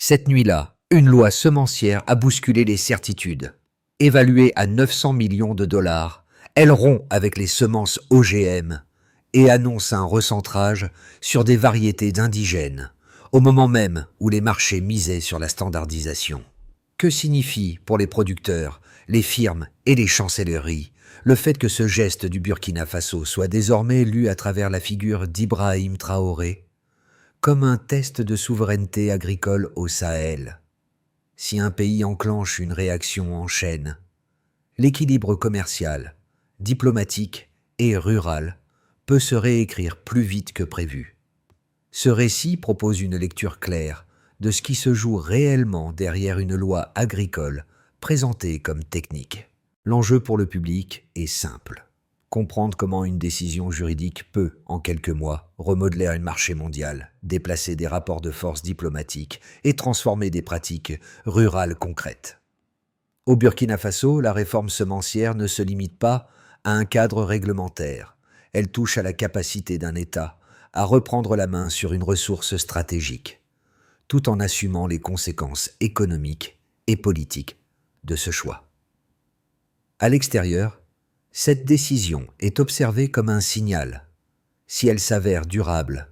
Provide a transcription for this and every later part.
Cette nuit-là, une loi semencière a bousculé les certitudes. Évaluée à 900 millions de dollars, elle rompt avec les semences OGM et annonce un recentrage sur des variétés d'indigènes, au moment même où les marchés misaient sur la standardisation. Que signifie pour les producteurs, les firmes et les chancelleries le fait que ce geste du Burkina Faso soit désormais lu à travers la figure d'Ibrahim Traoré comme un test de souveraineté agricole au Sahel? Si un pays enclenche une réaction en chaîne, l'équilibre commercial, diplomatique et rural peut se réécrire plus vite que prévu. Ce récit propose une lecture claire de ce qui se joue réellement derrière une loi agricole présentée comme technique. L'enjeu pour le public est simple. Comprendre comment une décision juridique peut, en quelques mois, remodeler un marché mondial, déplacer des rapports de force diplomatiques et transformer des pratiques rurales concrètes. Au Burkina Faso, la réforme semencière ne se limite pas à un cadre réglementaire. Elle touche à la capacité d'un État à reprendre la main sur une ressource stratégique, tout en assumant les conséquences économiques et politiques de ce choix. À l'extérieur, cette décision est observée comme un signal. Si elle s'avère durable,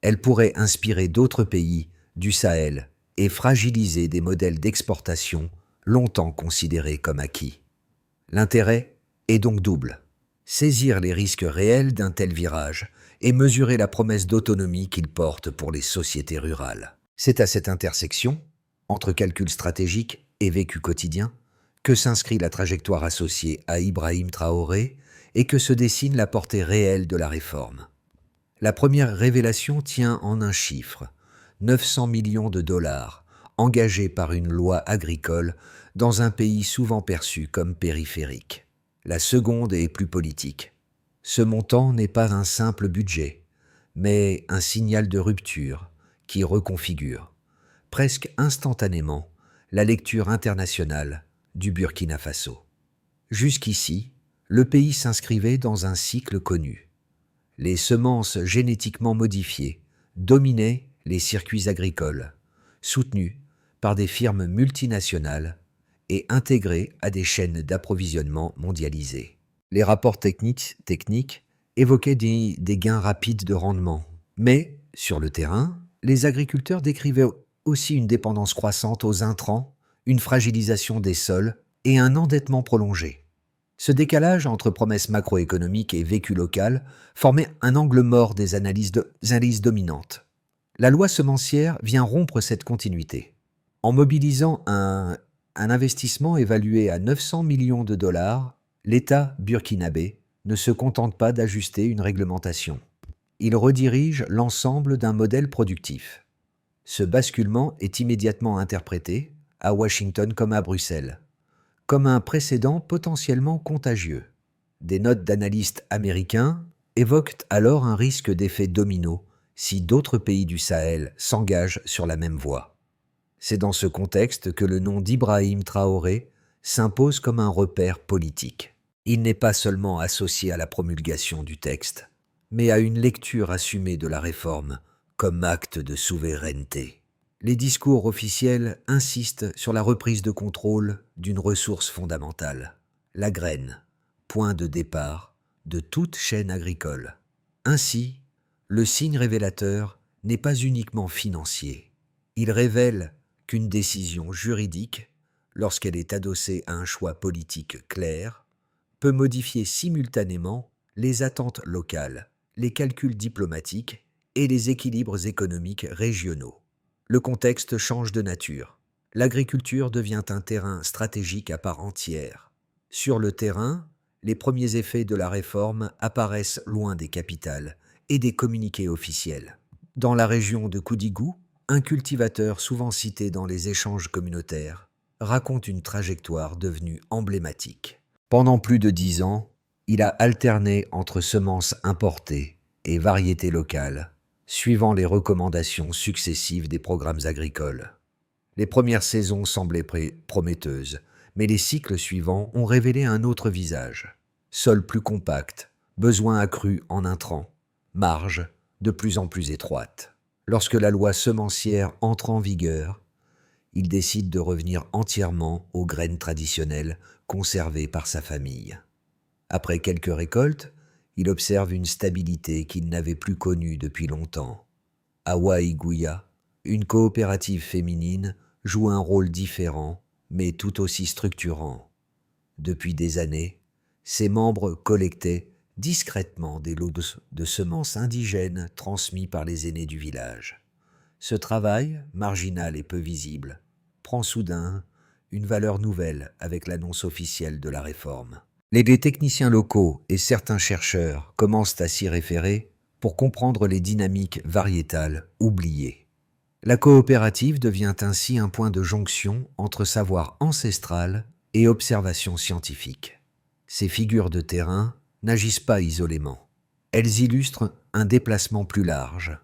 elle pourrait inspirer d'autres pays du Sahel et fragiliser des modèles d'exportation longtemps considérés comme acquis. L'intérêt est donc double. Saisir les risques réels d'un tel virage et mesurer la promesse d'autonomie qu'il porte pour les sociétés rurales. C'est à cette intersection, entre calcul stratégique et vécu quotidien, que s'inscrit la trajectoire associée à Ibrahim Traoré et que se dessine la portée réelle de la réforme. La première révélation tient en un chiffre, 900 millions de dollars, engagés par une loi agricole dans un pays souvent perçu comme périphérique. La seconde est plus politique. Ce montant n'est pas un simple budget, mais un signal de rupture qui reconfigure, presque instantanément, la lecture internationale du Burkina Faso. Jusqu'ici, le pays s'inscrivait dans un cycle connu. Les semences génétiquement modifiées dominaient les circuits agricoles, soutenus par des firmes multinationales et intégrées à des chaînes d'approvisionnement mondialisées. Les rapports techniques évoquaient des gains rapides de rendement, mais, sur le terrain, les agriculteurs décrivaient aussi une dépendance croissante aux intrants, une fragilisation des sols et un endettement prolongé. Ce décalage entre promesses macroéconomiques et vécu local formait un angle mort des analyses dominantes. La loi semencière vient rompre cette continuité. En mobilisant un investissement évalué à 900 millions de dollars, l'État burkinabé ne se contente pas d'ajuster une réglementation. Il redirige l'ensemble d'un modèle productif. Ce basculement est immédiatement interprété, à Washington comme à Bruxelles, comme un précédent potentiellement contagieux. Des notes d'analystes américains évoquent alors un risque d'effet domino si d'autres pays du Sahel s'engagent sur la même voie. C'est dans ce contexte que le nom d'Ibrahim Traoré s'impose comme un repère politique. Il n'est pas seulement associé à la promulgation du texte, mais à une lecture assumée de la réforme comme acte de souveraineté. Les discours officiels insistent sur la reprise de contrôle d'une ressource fondamentale, la graine, point de départ de toute chaîne agricole. Ainsi, le signe révélateur n'est pas uniquement financier. Il révèle qu'une décision juridique, lorsqu'elle est adossée à un choix politique clair, peut modifier simultanément les attentes locales, les calculs diplomatiques et les équilibres économiques régionaux. Le contexte change de nature. L'agriculture devient un terrain stratégique à part entière. Sur le terrain, les premiers effets de la réforme apparaissent loin des capitales et des communiqués officiels. Dans la région de Koudigou, un cultivateur souvent cité dans les échanges communautaires raconte une trajectoire devenue emblématique. Pendant plus de 10 ans, il a alterné entre semences importées et variétés locales, suivant les recommandations successives des programmes agricoles. Les premières saisons semblaient prometteuses, mais les cycles suivants ont révélé un autre visage. Sol plus compact, besoin accru en intrants, marge de plus en plus étroite. Lorsque la loi semencière entre en vigueur, il décide de revenir entièrement aux graines traditionnelles conservées par sa famille. Après quelques récoltes, il observe une stabilité qu'il n'avait plus connue depuis longtemps. À Waiguya, une coopérative féminine joue un rôle différent, mais tout aussi structurant. Depuis des années, ses membres collectaient discrètement des lots de semences indigènes transmis par les aînés du village. Ce travail, marginal et peu visible, prend soudain une valeur nouvelle avec l'annonce officielle de la réforme. Les techniciens locaux et certains chercheurs commencent à s'y référer pour comprendre les dynamiques variétales oubliées. La coopérative devient ainsi un point de jonction entre savoir ancestral et observation scientifique. Ces figures de terrain n'agissent pas isolément. Elles illustrent un déplacement plus large.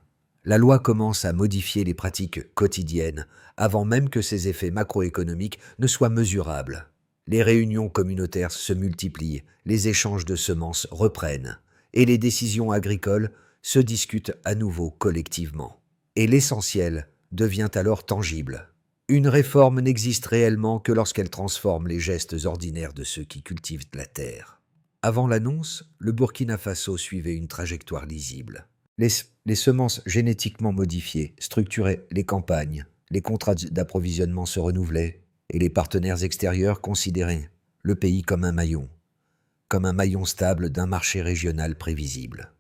La loi commence à modifier les pratiques quotidiennes avant même que ses effets macroéconomiques ne soient mesurables. Les réunions communautaires se multiplient, les échanges de semences reprennent, et les décisions agricoles se discutent à nouveau collectivement. Et l'essentiel devient alors tangible. Une réforme n'existe réellement que lorsqu'elle transforme les gestes ordinaires de ceux qui cultivent la terre. Avant l'annonce, le Burkina Faso suivait une trajectoire lisible. Les semences génétiquement modifiées structuraient les campagnes, les contrats d'approvisionnement se renouvelaient, et les partenaires extérieurs considéraient le pays comme un maillon stable d'un marché régional prévisible.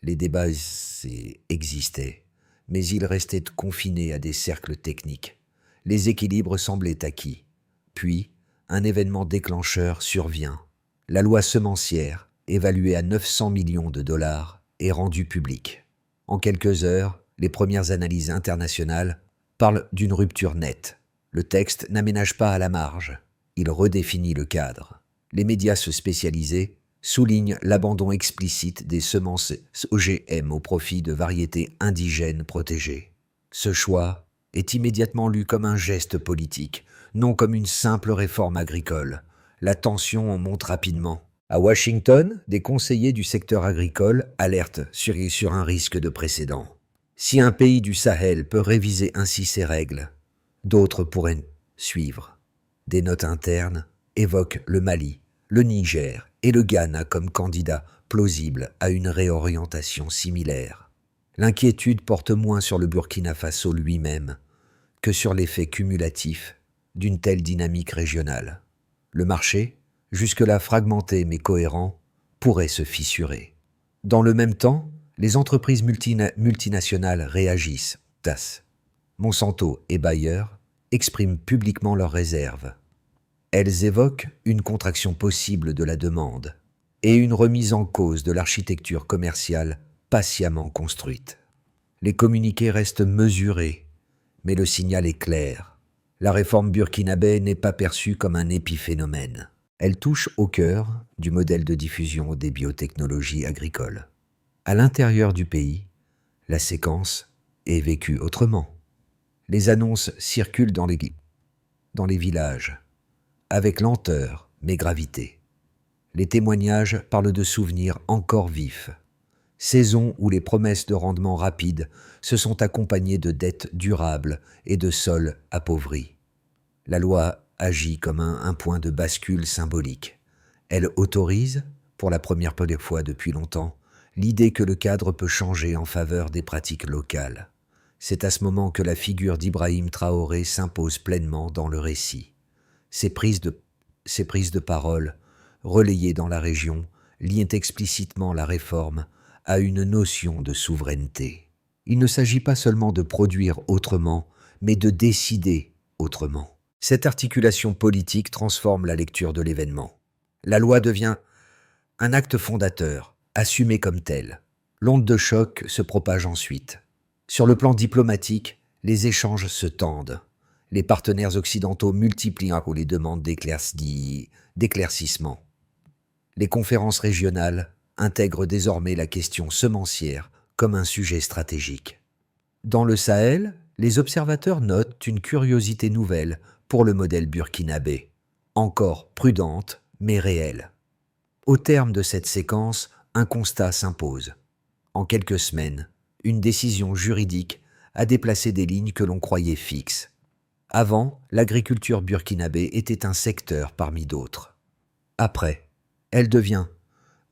Les débats existaient, mais ils restaient confinés à des cercles techniques. Les équilibres semblaient acquis. Puis, un événement déclencheur survient. La loi semencière, évaluée à 900 millions de dollars, est rendue publique. En quelques heures, les premières analyses internationales parlent d'une rupture nette. Le texte n'aménage pas à la marge, il redéfinit le cadre. Les médias spécialisés soulignent l'abandon explicite des semences OGM au profit de variétés indigènes protégées. Ce choix est immédiatement lu comme un geste politique, non comme une simple réforme agricole. La tension monte rapidement. À Washington, des conseillers du secteur agricole alertent sur un risque de précédent. Si un pays du Sahel peut réviser ainsi ses règles, d'autres pourraient suivre. Des notes internes évoquent le Mali, le Niger et le Ghana comme candidats plausibles à une réorientation similaire. L'inquiétude porte moins sur le Burkina Faso lui-même que sur l'effet cumulatif d'une telle dynamique régionale. Le marché, jusque-là fragmenté mais cohérent, pourrait se fissurer. Dans le même temps, les entreprises multinationales réagissent. TAS, Monsanto et Bayer expriment publiquement leurs réserves. Elles évoquent une contraction possible de la demande et une remise en cause de l'architecture commerciale patiemment construite. Les communiqués restent mesurés, mais le signal est clair. La réforme burkinabé n'est pas perçue comme un épiphénomène. Elle touche au cœur du modèle de diffusion des biotechnologies agricoles. À l'intérieur du pays, la séquence est vécue autrement. Les annonces circulent dans les villages, avec lenteur mais gravité. Les témoignages parlent de souvenirs encore vifs. Saisons où les promesses de rendement rapide se sont accompagnées de dettes durables et de sols appauvris. La loi agit comme un point de bascule symbolique. Elle autorise, pour la première fois depuis longtemps, l'idée que le cadre peut changer en faveur des pratiques locales. C'est à ce moment que la figure d'Ibrahim Traoré s'impose pleinement dans le récit. Ces prises de parole, relayées dans la région, lient explicitement la réforme à une notion de souveraineté. Il ne s'agit pas seulement de produire autrement, mais de décider autrement. Cette articulation politique transforme la lecture de l'événement. La loi devient un acte fondateur, assumé comme tel. L'onde de choc se propage ensuite. Sur le plan diplomatique, les échanges se tendent. Les partenaires occidentaux multiplient les demandes d'éclaircissement. Les conférences régionales intègrent désormais la question semencière comme un sujet stratégique. Dans le Sahel, les observateurs notent une curiosité nouvelle pour le modèle burkinabé, encore prudente mais réelle. Au terme de cette séquence, un constat s'impose. En quelques semaines, une décision juridique a déplacé des lignes que l'on croyait fixes. Avant, l'agriculture burkinabé était un secteur parmi d'autres. Après, elle devient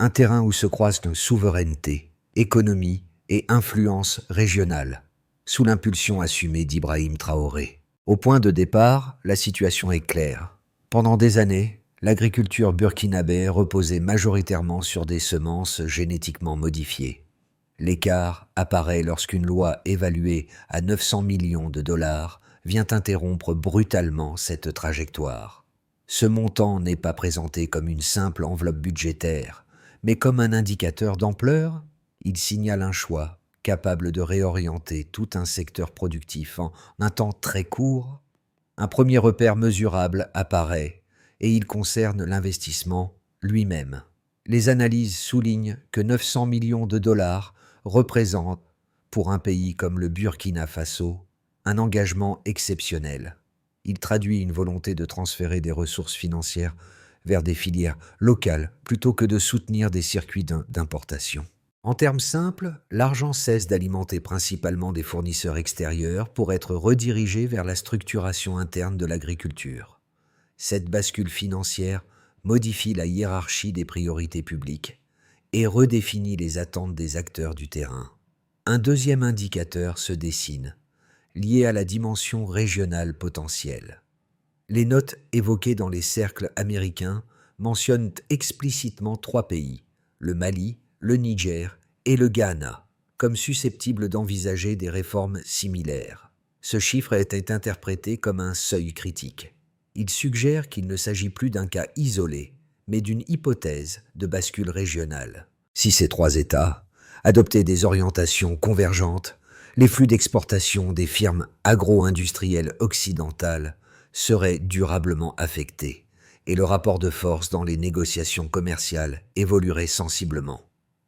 un terrain où se croisent nos souverainetés, économie et influence régionale, sous l'impulsion assumée d'Ibrahim Traoré. Au point de départ, la situation est claire. Pendant des années, l'agriculture burkinabé reposait majoritairement sur des semences génétiquement modifiées. L'écart apparaît lorsqu'une loi évaluée à 900 millions de dollars vient interrompre brutalement cette trajectoire. Ce montant n'est pas présenté comme une simple enveloppe budgétaire, mais comme un indicateur d'ampleur. Il signale un choix capable de réorienter tout un secteur productif en un temps très court. Un premier repère mesurable apparaît et il concerne l'investissement lui-même. Les analyses soulignent que 900 millions de dollars représentent, pour un pays comme le Burkina Faso, un engagement exceptionnel. Il traduit une volonté de transférer des ressources financières vers des filières locales plutôt que de soutenir des circuits d'importation. En termes simples, l'argent cesse d'alimenter principalement des fournisseurs extérieurs pour être redirigé vers la structuration interne de l'agriculture. Cette bascule financière modifie la hiérarchie des priorités publiques et redéfinit les attentes des acteurs du terrain. Un deuxième indicateur se dessine, lié à la dimension régionale potentielle. Les notes évoquées dans les cercles américains mentionnent explicitement 3 pays, le Mali, le Niger et le Ghana, comme susceptibles d'envisager des réformes similaires. Ce chiffre a été interprété comme un seuil critique. Il suggère qu'il ne s'agit plus d'un cas isolé, mais d'une hypothèse de bascule régionale. Si ces 3 États adoptaient des orientations convergentes, les flux d'exportation des firmes agro-industrielles occidentales seraient durablement affectés et le rapport de force dans les négociations commerciales évoluerait sensiblement.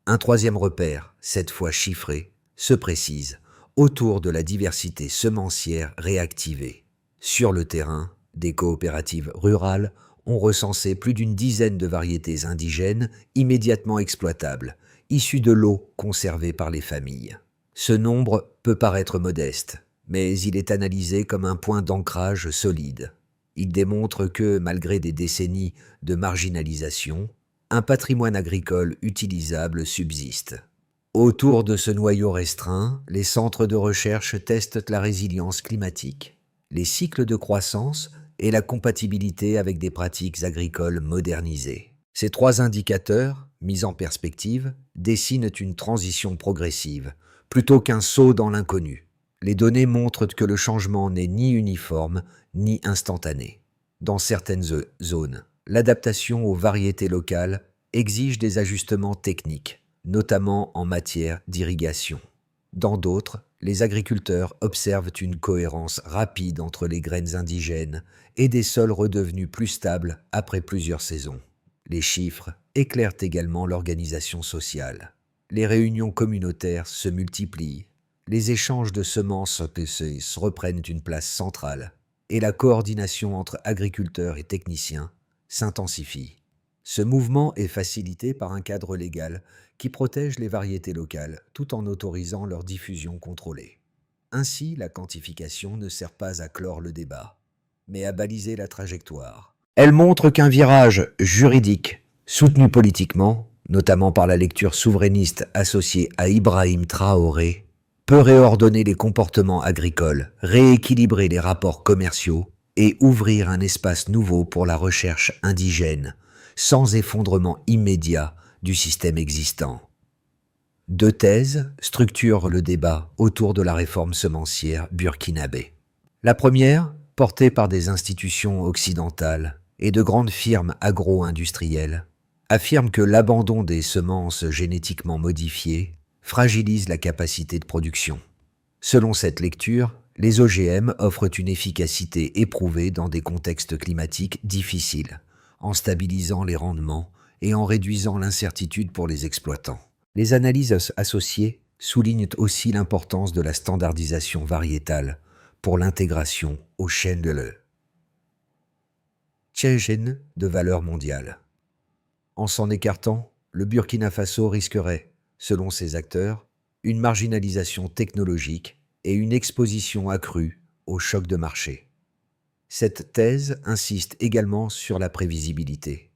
Un troisième repère, cette fois chiffré, se précise autour de la diversité semencière réactivée. Sur le terrain, des coopératives rurales ont recensé plus d'une dizaine de variétés indigènes immédiatement exploitables, issues de l'eau conservée par les familles. Ce nombre peut paraître modeste, mais il est analysé comme un point d'ancrage solide. Il démontre que, malgré des décennies de marginalisation, un patrimoine agricole utilisable subsiste. Autour de ce noyau restreint, les centres de recherche testent la résilience climatique, les cycles de croissance et la compatibilité avec des pratiques agricoles modernisées. Ces 3 indicateurs, mis en perspective, dessinent une transition progressive, plutôt qu'un saut dans l'inconnu. Les données montrent que le changement n'est ni uniforme, ni instantané. Dans certaines zones, l'adaptation aux variétés locales exige des ajustements techniques, notamment en matière d'irrigation. Dans d'autres, les agriculteurs observent une cohérence rapide entre les graines indigènes et des sols redevenus plus stables après plusieurs saisons. Les chiffres éclairent également l'organisation sociale. Les réunions communautaires se multiplient, les échanges de semences reprennent une place centrale, et la coordination entre agriculteurs et techniciens s'intensifie. Ce mouvement est facilité par un cadre légal qui protège les variétés locales tout en autorisant leur diffusion contrôlée. Ainsi, la quantification ne sert pas à clore le débat, mais à baliser la trajectoire. Elle montre qu'un virage juridique, soutenu politiquement, notamment par la lecture souverainiste associée à Ibrahim Traoré, peut réordonner les comportements agricoles, rééquilibrer les rapports commerciaux et ouvrir un espace nouveau pour la recherche indigène, sans effondrement immédiat du système existant. 2 thèses structurent le débat autour de la réforme semencière burkinabé. La première, portée par des institutions occidentales et de grandes firmes agro-industrielles, affirme que l'abandon des semences génétiquement modifiées fragilise la capacité de production. Selon cette lecture, les OGM offrent une efficacité éprouvée dans des contextes climatiques difficiles, en stabilisant les rendements et en réduisant l'incertitude pour les exploitants. Les analyses associées soulignent aussi l'importance de la standardisation variétale pour l'intégration aux chaînes de valeur mondiale. En s'en écartant, le Burkina Faso risquerait, selon ses acteurs, une marginalisation technologique et une exposition accrue aux chocs de marché. Cette thèse insiste également sur la prévisibilité.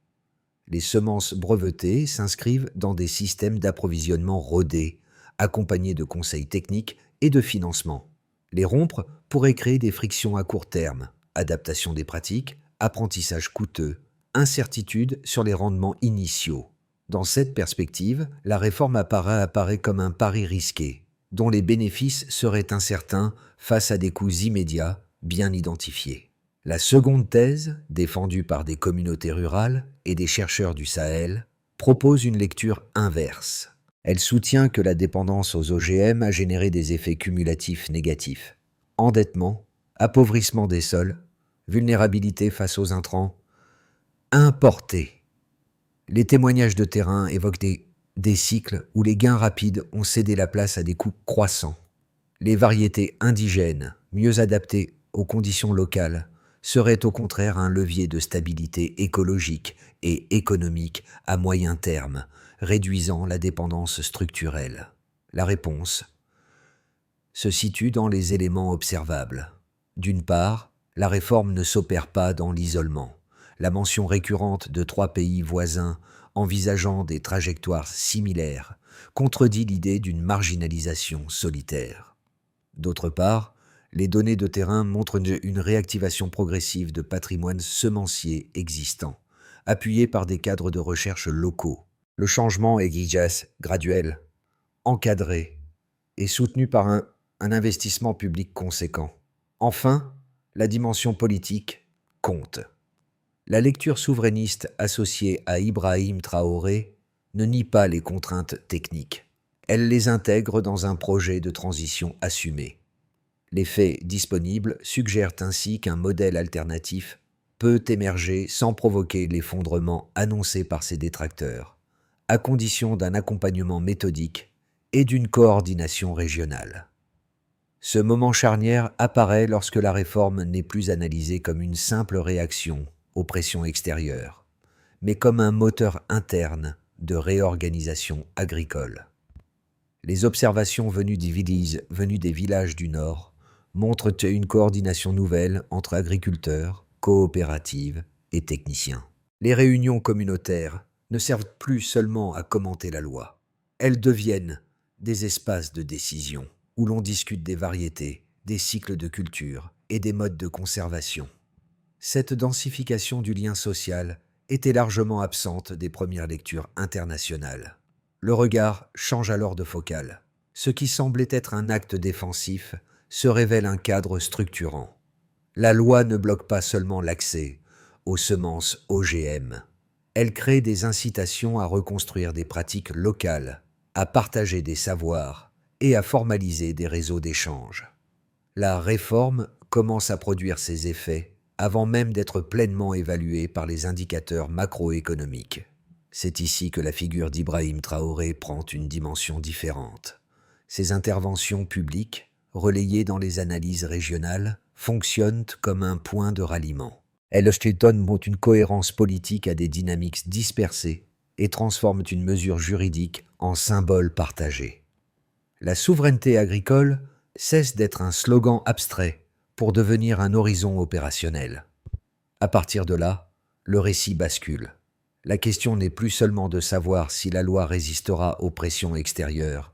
Les semences brevetées s'inscrivent dans des systèmes d'approvisionnement rodés, accompagnés de conseils techniques et de financement. Les rompre pourrait créer des frictions à court terme, adaptation des pratiques, apprentissage coûteux, incertitude sur les rendements initiaux. Dans cette perspective, la réforme apparaît comme un pari risqué, dont les bénéfices seraient incertains face à des coûts immédiats bien identifiés. La seconde thèse, défendue par des communautés rurales et des chercheurs du Sahel, propose une lecture inverse. Elle soutient que la dépendance aux OGM a généré des effets cumulatifs négatifs. Endettement, appauvrissement des sols, vulnérabilité face aux intrants, importés. Les témoignages de terrain évoquent des cycles où les gains rapides ont cédé la place à des coûts croissants. Les variétés indigènes, mieux adaptées aux conditions locales, seraient au contraire un levier de stabilité écologique et économique à moyen terme, réduisant la dépendance structurelle. La réponse se situe dans les éléments observables. D'une part, la réforme ne s'opère pas dans l'isolement. La mention récurrente de 3 pays voisins envisageant des trajectoires similaires contredit l'idée d'une marginalisation solitaire. D'autre part, les données de terrain montrent une réactivation progressive de patrimoine semencier existant, appuyé par des cadres de recherche locaux. Le changement est graduel, encadré et soutenu par un investissement public conséquent. Enfin, la dimension politique compte. La lecture souverainiste associée à Ibrahim Traoré ne nie pas les contraintes techniques. Elle les intègre dans un projet de transition assumé. Les faits disponibles suggèrent ainsi qu'un modèle alternatif peut émerger sans provoquer l'effondrement annoncé par ses détracteurs, à condition d'un accompagnement méthodique et d'une coordination régionale. Ce moment charnière apparaît lorsque la réforme n'est plus analysée comme une simple réaction aux pressions extérieures, mais comme un moteur interne de réorganisation agricole. Les observations venues des villages du Nord montrent une coordination nouvelle entre agriculteurs, coopératives et techniciens. Les réunions communautaires ne servent plus seulement à commenter la loi. Elles deviennent des espaces de décision où l'on discute des variétés, des cycles de culture et des modes de conservation. Cette densification du lien social était largement absente des premières lectures internationales. Le regard change alors de focale. Ce qui semblait être un acte défensif se révèle un cadre structurant. La loi ne bloque pas seulement l'accès aux semences OGM. Elle crée des incitations à reconstruire des pratiques locales, à partager des savoirs et à formaliser des réseaux d'échange. La réforme commence à produire ses effets avant même d'être pleinement évaluée par les indicateurs macroéconomiques. C'est ici que la figure d'Ibrahim Traoré prend une dimension différente. Ses interventions publiques, relayées dans les analyses régionales, fonctionnent comme un point de ralliement. Elles donnent une cohérence politique à des dynamiques dispersées et transforment une mesure juridique en symbole partagé. La souveraineté agricole cesse d'être un slogan abstrait pour devenir un horizon opérationnel. À partir de là, le récit bascule. La question n'est plus seulement de savoir si la loi résistera aux pressions extérieures,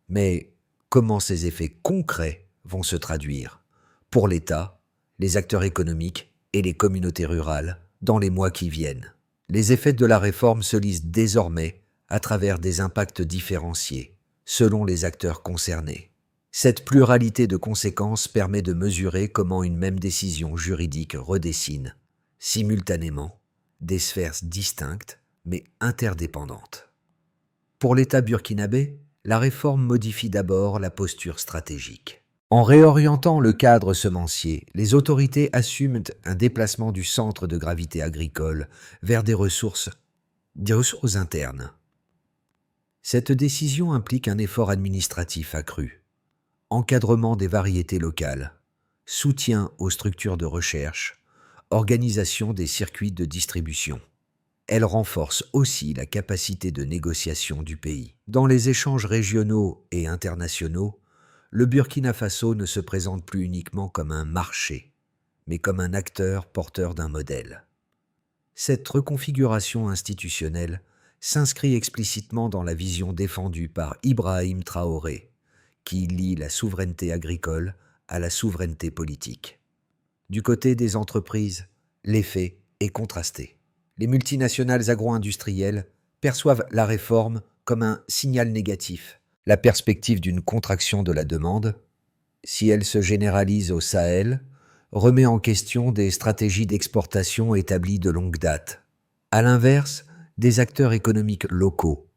mais comment ses effets concrets vont se traduire pour l'État, les acteurs économiques et les communautés rurales dans les mois qui viennent. Les effets de la réforme se lisent désormais à travers des impacts différenciés, selon les acteurs concernés. Cette pluralité de conséquences permet de mesurer comment une même décision juridique redessine, simultanément, des sphères distinctes mais interdépendantes. Pour l'État burkinabé, la réforme modifie d'abord la posture stratégique. En réorientant le cadre semencier, les autorités assument un déplacement du centre de gravité agricole vers des ressources internes. Cette décision implique un effort administratif accru. Encadrement des variétés locales, soutien aux structures de recherche, organisation des circuits de distribution. Elle renforce aussi la capacité de négociation du pays. Dans les échanges régionaux et internationaux, le Burkina Faso ne se présente plus uniquement comme un marché, mais comme un acteur porteur d'un modèle. Cette reconfiguration institutionnelle s'inscrit explicitement dans la vision défendue par Ibrahim Traoré, qui lie la souveraineté agricole à la souveraineté politique. Du côté des entreprises, l'effet est contrasté. Les multinationales agro-industrielles perçoivent la réforme comme un signal négatif, la perspective d'une contraction de la demande, si elle se généralise au Sahel, remet en question des stratégies d'exportation établies de longue date. À l'inverse, des acteurs économiques locaux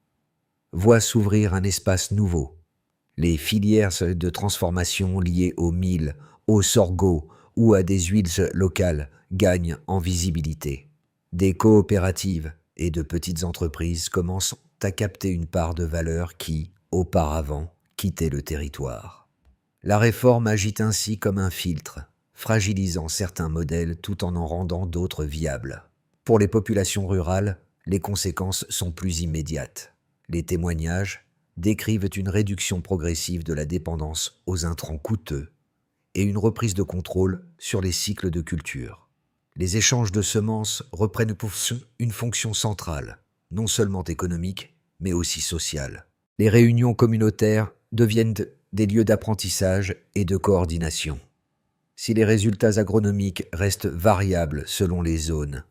voient s'ouvrir un espace nouveau. Les filières de transformation liées au mil, au sorgho ou à des huiles locales gagnent en visibilité. Des coopératives et de petites entreprises commencent à capter une part de valeur qui, auparavant, quittait le territoire. La réforme agit ainsi comme un filtre, fragilisant certains modèles tout en rendant d'autres viables. Pour les populations rurales, les conséquences sont plus immédiates. Les témoignages décrivent une réduction progressive de la dépendance aux intrants coûteux et une reprise de contrôle sur les cycles de culture. Les échanges de semences reprennent une fonction centrale, non seulement économique, mais aussi sociale. Les réunions communautaires deviennent des lieux d'apprentissage et de coordination. Si les résultats agronomiques restent variables selon les zones,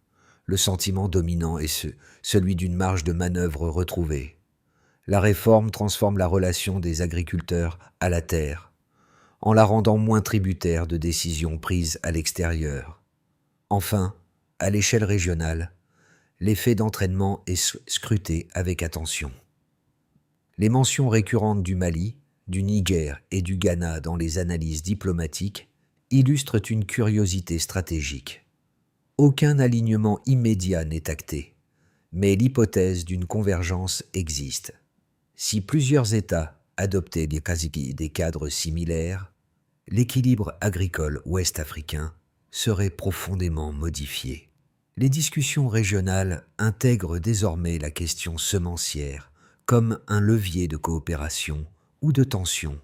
le sentiment dominant est celui d'une marge de manœuvre retrouvée. La réforme transforme la relation des agriculteurs à la terre, en la rendant moins tributaire de décisions prises à l'extérieur. Enfin, à l'échelle régionale, l'effet d'entraînement est scruté avec attention. Les mentions récurrentes du Mali, du Niger et du Ghana dans les analyses diplomatiques illustrent une curiosité stratégique. Aucun alignement immédiat n'est acté, mais l'hypothèse d'une convergence existe. Si plusieurs États adoptaient des cadres similaires, l'équilibre agricole ouest-africain serait profondément modifié. Les discussions régionales intègrent désormais la question semencière comme un levier de coopération ou de tension,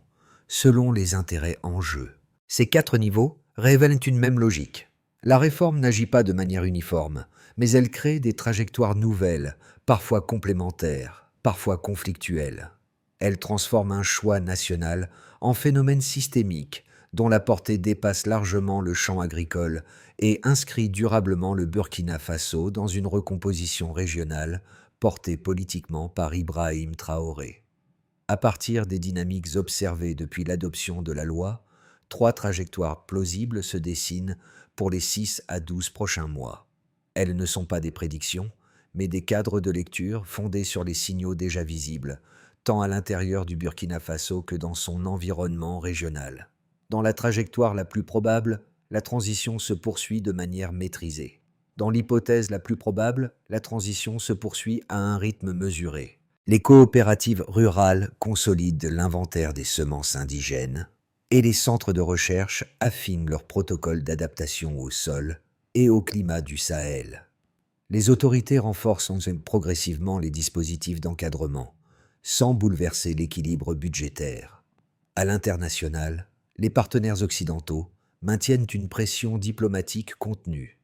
selon les intérêts en jeu. Ces 4 niveaux révèlent une même logique. La réforme n'agit pas de manière uniforme, mais elle crée des trajectoires nouvelles, parfois complémentaires, parfois conflictuelles. Elle transforme un choix national en phénomène systémique, dont la portée dépasse largement le champ agricole et inscrit durablement le Burkina Faso dans une recomposition régionale portée politiquement par Ibrahim Traoré. À partir des dynamiques observées depuis l'adoption de la loi, 3 trajectoires plausibles se dessinent pour les 6 à 12 prochains mois. Elles ne sont pas des prédictions, mais des cadres de lecture fondés sur les signaux déjà visibles, tant à l'intérieur du Burkina Faso que dans son environnement régional. Dans la trajectoire la plus probable, la transition se poursuit de manière maîtrisée. Dans l'hypothèse la plus probable, la transition se poursuit à un rythme mesuré. Les coopératives rurales consolident l'inventaire des semences indigènes et les centres de recherche affinent leurs protocoles d'adaptation au sol et au climat du Sahel. Les autorités renforcent progressivement les dispositifs d'encadrement, sans bouleverser l'équilibre budgétaire. À l'international, les partenaires occidentaux maintiennent une pression diplomatique contenue,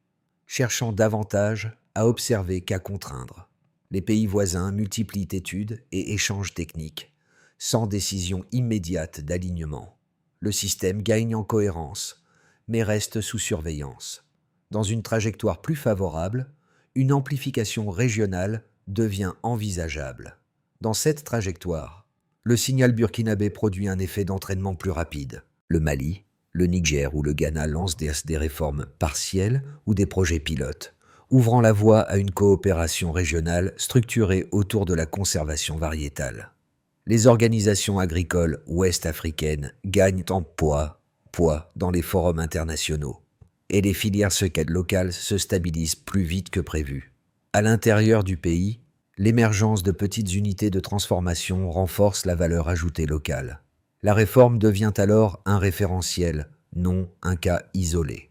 cherchant davantage à observer qu'à contraindre. Les pays voisins multiplient études et échanges techniques, sans décision immédiate d'alignement. Le système gagne en cohérence, mais reste sous surveillance. Dans une trajectoire plus favorable, une amplification régionale devient envisageable. Dans cette trajectoire, le signal burkinabé produit un effet d'entraînement plus rapide. Le Mali, le Niger ou le Ghana lancent des réformes partielles ou des projets pilotes, ouvrant la voie à une coopération régionale structurée autour de la conservation variétale. Les organisations agricoles ouest-africaines gagnent en poids dans les forums internationaux, et les filières locales se stabilisent plus vite que prévu. À l'intérieur du pays, l'émergence de petites unités de transformation renforce la valeur ajoutée locale. La réforme devient alors un référentiel, non un cas isolé.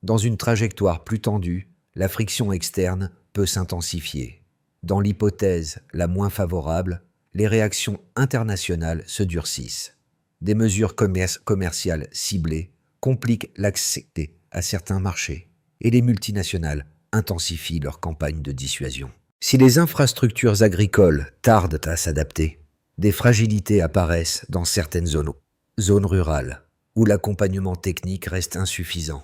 Dans une trajectoire plus tendue, la friction externe peut s'intensifier. Dans l'hypothèse la moins favorable, les réactions internationales se durcissent. Des mesures commerciales ciblées compliquent l'accès à certains marchés et les multinationales intensifient leur campagne de dissuasion. Si les infrastructures agricoles tardent à s'adapter, des fragilités apparaissent dans certaines zones rurales où l'accompagnement technique reste insuffisant.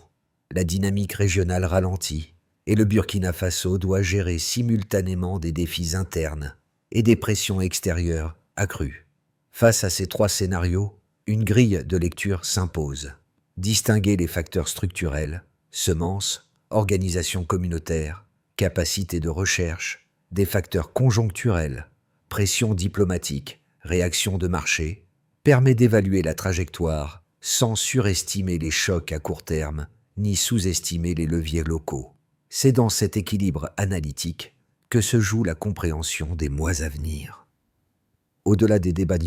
La dynamique régionale ralentit et le Burkina Faso doit gérer simultanément des défis internes et des pressions extérieures accrues. Face à ces trois scénarios, une grille de lecture s'impose. Distinguer les facteurs structurels, semences, organisation communautaire, capacité de recherche, des facteurs conjoncturels, pression diplomatique, réaction de marché, permet d'évaluer la trajectoire sans surestimer les chocs à court terme ni sous-estimer les leviers locaux. C'est dans cet équilibre analytique que se joue la compréhension des mois à venir. Au-delà des débats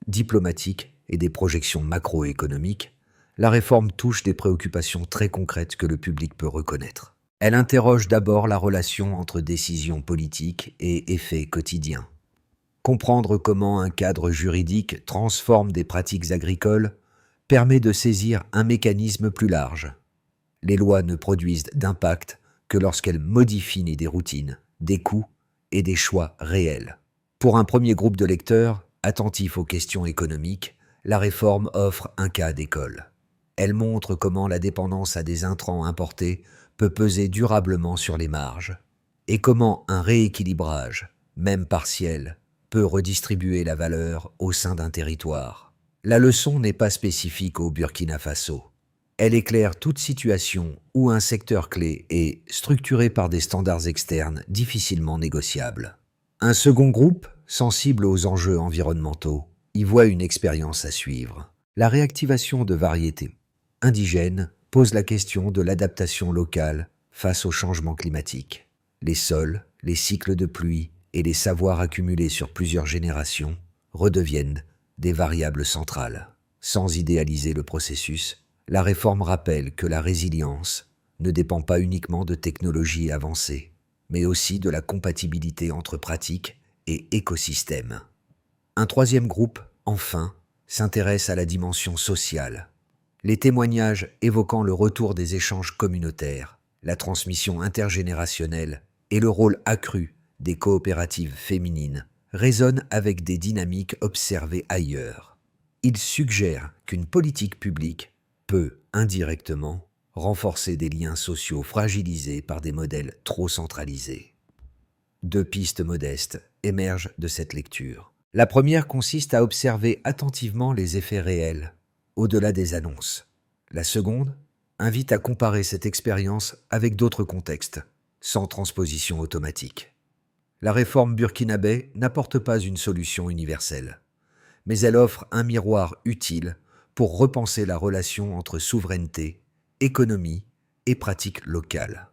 diplomatiques et des projections macroéconomiques, la réforme touche des préoccupations très concrètes que le public peut reconnaître. Elle interroge d'abord la relation entre décisions politiques et effets quotidiens. Comprendre comment un cadre juridique transforme des pratiques agricoles permet de saisir un mécanisme plus large. Les lois ne produisent d'impact que lorsqu'elles modifient des routines, des coûts et des choix réels. Pour un premier groupe de lecteurs, attentifs aux questions économiques, la réforme offre un cas d'école. Elle montre comment la dépendance à des intrants importés peut peser durablement sur les marges, et comment un rééquilibrage, même partiel, peut redistribuer la valeur au sein d'un territoire. La leçon n'est pas spécifique au Burkina Faso. Elle éclaire toute situation où un secteur clé est structuré par des standards externes difficilement négociables. Un second groupe, sensible aux enjeux environnementaux, y voit une expérience à suivre. La réactivation de variétés indigènes pose la question de l'adaptation locale face au changement climatique. Les sols, les cycles de pluie et les savoirs accumulés sur plusieurs générations redeviennent des variables centrales. Sans idéaliser le processus, la réforme rappelle que la résilience ne dépend pas uniquement de technologies avancées, mais aussi de la compatibilité entre pratiques et écosystèmes. Un troisième groupe, enfin, s'intéresse à la dimension sociale. Les témoignages évoquant le retour des échanges communautaires, la transmission intergénérationnelle et le rôle accru des coopératives féminines résonnent avec des dynamiques observées ailleurs. Ils suggèrent qu'une politique publique peut, indirectement, renforcer des liens sociaux fragilisés par des modèles trop centralisés. Deux pistes modestes émergent de cette lecture. La première consiste à observer attentivement les effets réels, au-delà des annonces. La seconde invite à comparer cette expérience avec d'autres contextes, sans transposition automatique. La réforme burkinabé n'apporte pas une solution universelle, mais elle offre un miroir utile pour repenser la relation entre souveraineté, économie et pratiques locales.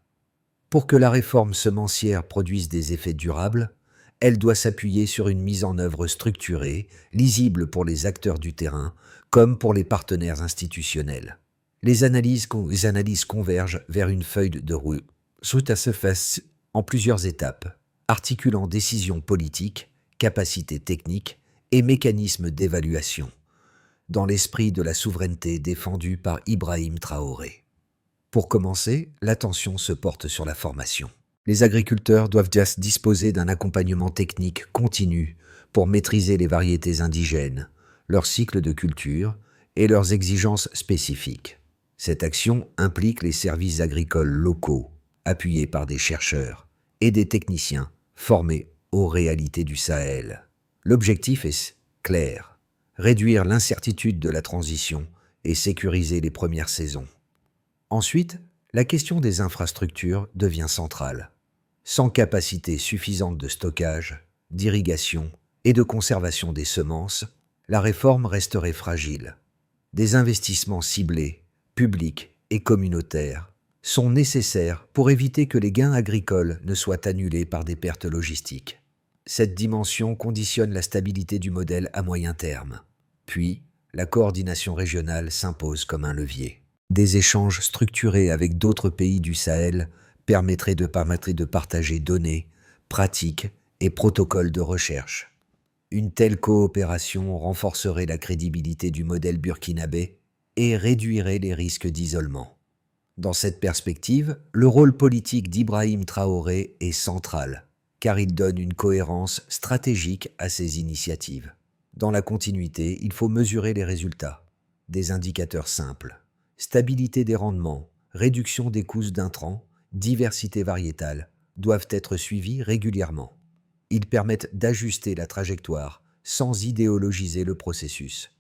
Pour que la réforme semencière produise des effets durables, elle doit s'appuyer sur une mise en œuvre structurée, lisible pour les acteurs du terrain comme pour les partenaires institutionnels. Les analyses convergent vers une feuille de route en plusieurs étapes, articulant décisions politiques, capacités techniques et mécanismes d'évaluation, dans l'esprit de la souveraineté défendue par Ibrahim Traoré. Pour commencer, l'attention se porte sur la formation. Les agriculteurs doivent disposer d'un accompagnement technique continu pour maîtriser les variétés indigènes, leur cycle de culture et leurs exigences spécifiques. Cette action implique les services agricoles locaux, appuyés par des chercheurs et des techniciens formés aux réalités du Sahel. L'objectif est clair: réduire l'incertitude de la transition et sécuriser les premières saisons. Ensuite, la question des infrastructures devient centrale. Sans capacité suffisante de stockage, d'irrigation et de conservation des semences, la réforme resterait fragile. Des investissements ciblés, publics et communautaires, sont nécessaires pour éviter que les gains agricoles ne soient annulés par des pertes logistiques. Cette dimension conditionne la stabilité du modèle à moyen terme. Puis, la coordination régionale s'impose comme un levier. Des échanges structurés avec d'autres pays du Sahel permettraient de partager données, pratiques et protocoles de recherche. Une telle coopération renforcerait la crédibilité du modèle burkinabé et réduirait les risques d'isolement. Dans cette perspective, le rôle politique d'Ibrahim Traoré est central, car il donne une cohérence stratégique à ses initiatives. Dans la continuité, il faut mesurer les résultats. Des indicateurs simples: stabilité des rendements, réduction des coûts d'intrants, diversité variétale, doivent être suivis régulièrement. Ils permettent d'ajuster la trajectoire sans idéologiser le processus.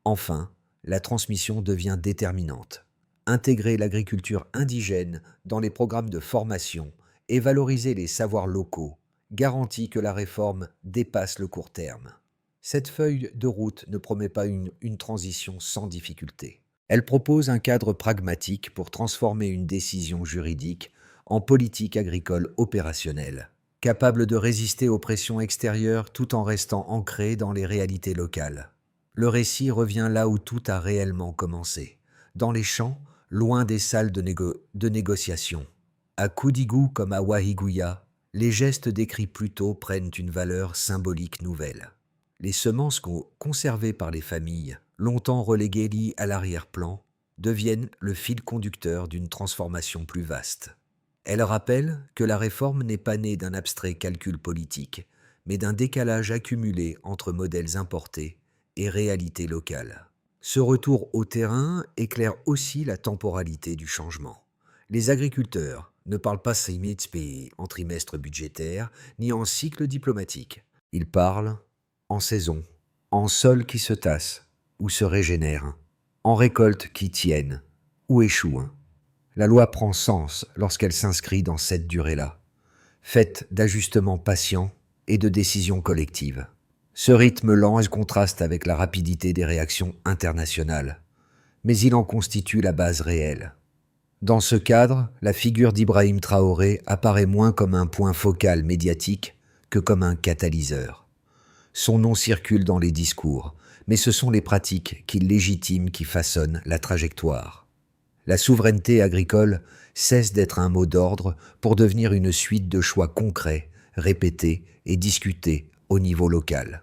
Enfin, la transmission devient déterminante. Intégrer l'agriculture indigène dans les programmes de formation et valoriser les savoirs locaux garantit que la réforme dépasse le court terme. Cette feuille de route ne promet pas une transition sans difficulté. Elle propose un cadre pragmatique pour transformer une décision juridique en politique agricole opérationnelle, capable de résister aux pressions extérieures tout en restant ancrée dans les réalités locales. Le récit revient là où tout a réellement commencé, dans les champs, loin des salles de négociation. À Koudigou comme à Wahigouya, les gestes décrits plus tôt prennent une valeur symbolique nouvelle. Les semences conservées par les familles, longtemps reléguées à l'arrière-plan, deviennent le fil conducteur d'une transformation plus vaste. Elles rappellent que la réforme n'est pas née d'un abstrait calcul politique, mais d'un décalage accumulé entre modèles importés et réalités locales. Ce retour au terrain éclaire aussi la temporalité du changement. Les agriculteurs ne parlent pas en trimestre budgétaire ni en cycle diplomatique. Ils parlent en saison, en sol qui se tasse ou se régénère, en récoltes qui tiennent ou échouent. La loi prend sens lorsqu'elle s'inscrit dans cette durée-là, faite d'ajustements patients et de décisions collectives. Ce rythme lent contraste avec la rapidité des réactions internationales, mais il en constitue la base réelle. Dans ce cadre, la figure d'Ibrahim Traoré apparaît moins comme un point focal médiatique que comme un catalyseur. Son nom circule dans les discours, mais ce sont les pratiques qu'il légitime qui façonnent la trajectoire. La souveraineté agricole cesse d'être un mot d'ordre pour devenir une suite de choix concrets, répétés et discutés au niveau local.